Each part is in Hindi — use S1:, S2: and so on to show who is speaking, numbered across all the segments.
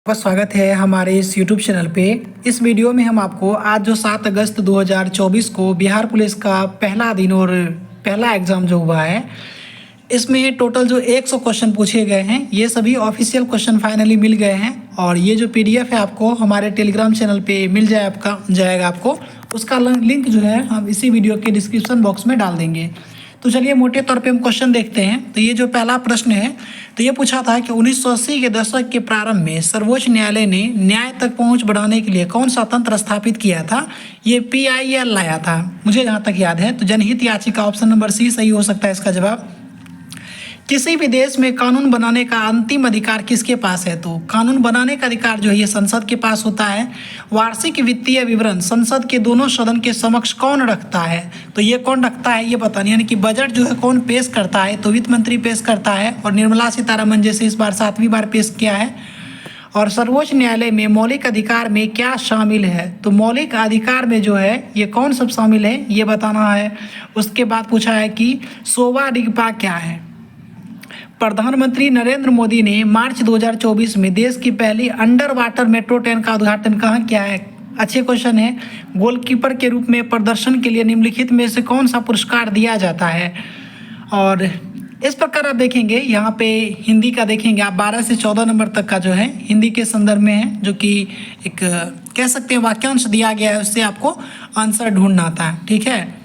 S1: आपका स्वागत है हमारे इस YouTube चैनल पे। इस वीडियो में हम आपको आज जो 7 अगस्त 2024 को बिहार पुलिस का पहला दिन और पहला एग्ज़ाम जो हुआ है, इसमें टोटल जो 100 क्वेश्चन पूछे गए हैं, ये सभी ऑफिशियल क्वेश्चन फाइनली मिल गए हैं। और ये जो PDF है आपको हमारे टेलीग्राम चैनल पे मिल जाएगा आपको। उसका लिंक जो है हम इसी वीडियो के डिस्क्रिप्शन बॉक्स में डाल देंगे। तो चलिए मोटे तौर पे हम क्वेश्चन देखते हैं। तो ये जो पहला प्रश्न है, तो ये पूछा था कि 1980 के दशक के प्रारंभ में सर्वोच्च न्यायालय ने न्याय तक पहुंच बढ़ाने के लिए कौन सा तंत्र स्थापित किया था। ये PIL लाया था, मुझे जहाँ तक याद है। तो जनहित याचिका, ऑप्शन नंबर C सही हो सकता है इसका जवाब। किसी भी देश में कानून बनाने का अंतिम अधिकार किसके पास है। तो कानून बनाने का अधिकार जो है ये संसद के पास होता है। वार्षिक वित्तीय विवरण संसद के दोनों सदन के समक्ष कौन रखता है। तो ये कौन रखता है ये बताना, यानी कि बजट जो है कौन पेश करता है। तो वित्त मंत्री पेश करता है, और निर्मला सीतारमण जैसे इस बार 7वीं बार पेश किया है। और सर्वोच्च न्यायालय में मौलिक अधिकार में क्या शामिल है। तो मौलिक अधिकार में जो है ये कौन सब शामिल है ये बताना है। उसके बाद पूछा है कि सोवा रिगपा क्या है। प्रधानमंत्री नरेंद्र मोदी ने मार्च 2024 में देश की पहली अंडर वाटर मेट्रो ट्रेन का उद्घाटन कहाँ किया है। अच्छे क्वेश्चन है। गोलकीपर के रूप में प्रदर्शन के लिए निम्नलिखित में से कौन सा पुरस्कार दिया जाता है। और इस प्रकार आप देखेंगे यहाँ पे हिंदी का देखेंगे आप 12 से 14 नंबर तक का जो है हिंदी के संदर्भ में है, जो कि एक कह सकते हैं वाक्यांश दिया गया है, उससे आपको आंसर ढूंढना था। ठीक है।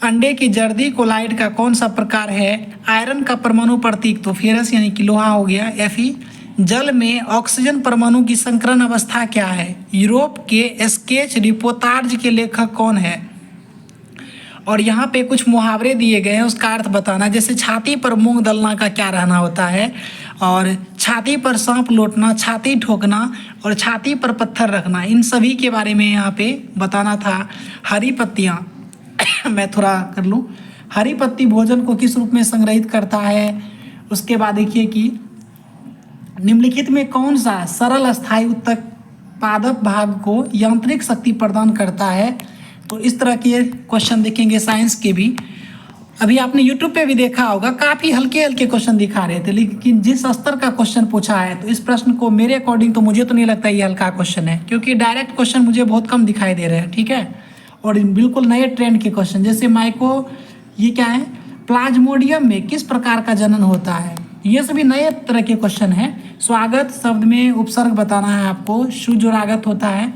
S1: अंडे की जर्दी कोलाइड का कौन सा प्रकार है। आयरन का परमाणु प्रतीक तो फेरस यानी कि लोहा हो गया, Fe। जल में ऑक्सीजन परमाणु की संकरण अवस्था क्या है। यूरोप के स्केच रिपोर्टाज के लेखक कौन है। और यहाँ पे कुछ मुहावरे दिए गए हैं, उसका अर्थ बताना। जैसे छाती पर मूंग दलना का क्या रहना होता है, और छाती पर सांप लौटना, छाती ठोकना, और छाती पर पत्थर रखना, इन सभी के बारे में यहाँ पे बताना था। हरी पत्तियाँ मैं थोड़ा कर लूँ। हरी पत्ती भोजन को किस रूप में संग्रहित करता है। उसके बाद देखिए कि निम्नलिखित में कौन सा सरल अस्थायी उत्पादक भाग को यांत्रिक शक्ति प्रदान करता है। तो इस तरह के क्वेश्चन देखेंगे साइंस के भी। अभी आपने YouTube पे भी देखा होगा, काफ़ी हल्के हल्के क्वेश्चन दिखा रहे थे, लेकिन जिस स्तर का क्वेश्चन पूछा है, तो इस प्रश्न को मेरे अकॉर्डिंग तो मुझे तो नहीं लगता ये हल्का क्वेश्चन है, क्योंकि डायरेक्ट क्वेश्चन मुझे बहुत कम दिखाई दे रहे हैं। ठीक है। और बिल्कुल नए ट्रेंड के क्वेश्चन, जैसे ये क्या है, प्लाज्मोडियम में किस प्रकार का जनन होता है। ये सभी नए तरह के क्वेश्चन हैं। स्वागत शब्द में उपसर्ग बताना है आपको। शु जो रागत होता है,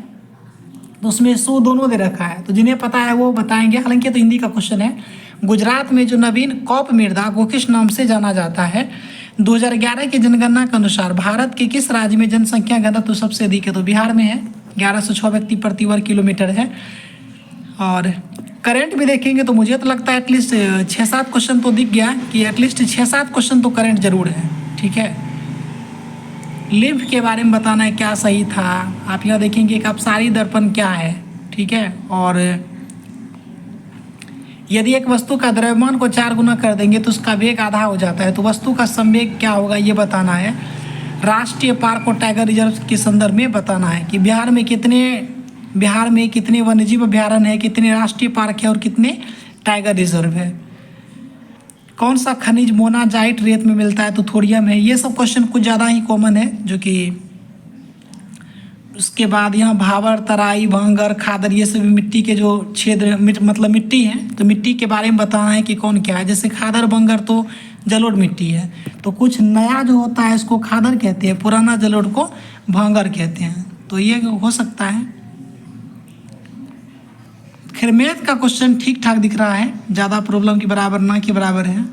S1: तो उसमें सु दोनों दे रखा है, तो जिन्हें पता है वो बताएंगे। हालांकि तो हिंदी का क्वेश्चन है। गुजरात में जो नवीन कॉप मृदा को किस नाम से जाना जाता है। 2011 की जनगणना के अनुसार भारत के किस राज्य में जनसंख्या घनत्व सबसे अधिक है। तो बिहार में है, 1106 व्यक्ति प्रति वर्ग किलोमीटर है। और करंट भी देखेंगे तो मुझे तो लगता है एटलीस्ट 6-7 क्वेश्चन तो दिख गया कि एटलीस्ट 6-7 क्वेश्चन तो करंट जरूर है। ठीक है। लिम्फ के बारे में बताना है क्या सही था। आप यहाँ देखेंगे कि अपसारी दर्पण क्या है। ठीक है। और यदि एक वस्तु का द्रव्यमान को 4 गुना कर देंगे तो उसका वेग आधा हो जाता है, तो वस्तु का संवेग क्या होगा ये बताना है। राष्ट्रीय पार्क और टाइगर रिजर्व के संदर्भ में बताना है कि बिहार में कितने वन्यजीव अभ्यारण्य है, कितने राष्ट्रीय पार्क है, और कितने टाइगर रिजर्व है। कौन सा खनिज मोनाजाइट रेत में मिलता है। तो थोरियम है। ये सब क्वेश्चन कुछ ज़्यादा ही कॉमन है, जो कि उसके बाद यहाँ भावर, तराई, भांगर, खादर, ये सभी मिट्टी के जो क्षेत्र मतलब मिट्टी है, तो मिट्टी के बारे में बताना है कि कौन क्या है। जैसे खादर, बंगर तो जलोढ़ मिट्टी है, तो कुछ नया जो होता है इसको खादर कहते हैं, पुराना जलोढ़ को भांगर कहते हैं। तो ये हो सकता है। खैर मैथ का क्वेश्चन ठीक ठाक दिख रहा है, ज़्यादा प्रॉब्लम के बराबर ना के बराबर है।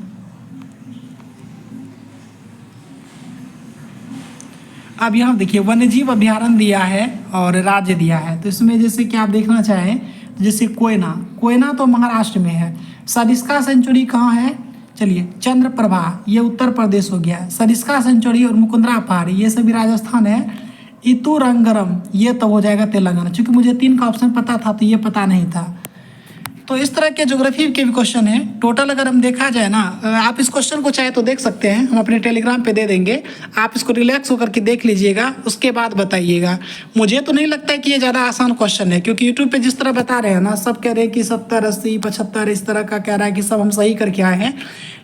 S1: अब यहाँ देखिए वन्यजीव अभ्यारण्य दिया है और राज्य दिया है। तो इसमें जैसे कि आप देखना चाहें, जैसे कोयना तो महाराष्ट्र में है। सरिस्का सेंचुरी कहाँ है। चलिए, चंद्रप्रभा ये उत्तर प्रदेश हो गया। सरिस्का सेंचुरी और मुकुंदरा पहाड़ी ये सभी राजस्थान है। इतुरंगरम ये तो हो जाएगा तेलंगाना। चूँकि मुझे 3 का ऑप्शन पता था तो ये पता नहीं था। तो इस तरह के ज्योग्राफी के भी क्वेश्चन हैं। टोटल अगर हम देखा जाए ना, आप इस क्वेश्चन को चाहे तो देख सकते हैं, हम अपने टेलीग्राम पे दे देंगे। आप इसको रिलैक्स होकर के देख लीजिएगा, उसके बाद बताइएगा। मुझे तो नहीं लगता है कि ये ज़्यादा आसान क्वेश्चन है, क्योंकि यूट्यूब पे जिस तरह बता रहे हैं ना, सब कह रहे हैं कि 70, 80, 75 इस तरह का कह रहा है कि सब हम सही करके आए हैं।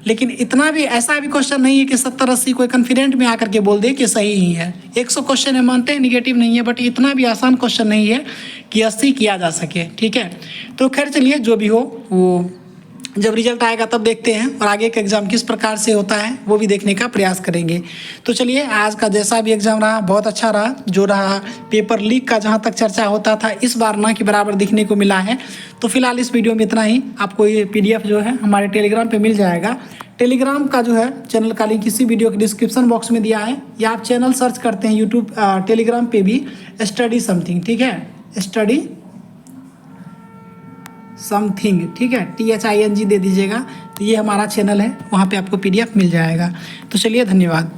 S1: लेकिन इतना भी ऐसा भी क्वेश्चन नहीं है कि 70-80 कोई कॉन्फिडेंट में आकर के बोल दे कि सही ही है। 100 क्वेश्चन है, मानते हैं निगेटिव नहीं है, बट इतना भी आसान क्वेश्चन नहीं है कि 80 किया जा सके। ठीक है, तो खैर चलिए, जो भी हो वो जब रिजल्ट आएगा तब देखते हैं, और आगे का एग्ज़ाम किस प्रकार से होता है वो भी देखने का प्रयास करेंगे। तो चलिए, आज का जैसा भी एग्ज़ाम रहा बहुत अच्छा रहा। जो रहा पेपर लीक का, जहाँ तक चर्चा होता था, इस बार ना कि बराबर दिखने को मिला है। तो फिलहाल इस वीडियो में इतना ही। आपको ये PDF जो है हमारे टेलीग्राम पे मिल जाएगा। टेलीग्राम का जो है चैनल का लिंक इसी वीडियो के डिस्क्रिप्शन बॉक्स में दिया है, या आप चैनल सर्च करते हैं यूट्यूब टेलीग्राम पे भी, स्टडी समथिंग। ठीक है, स्टडी समथिंग। ठीक है, THING दे दीजिएगा, तो ये हमारा चैनल है, वहाँ पे आपको PDF मिल जाएगा। तो चलिए, धन्यवाद।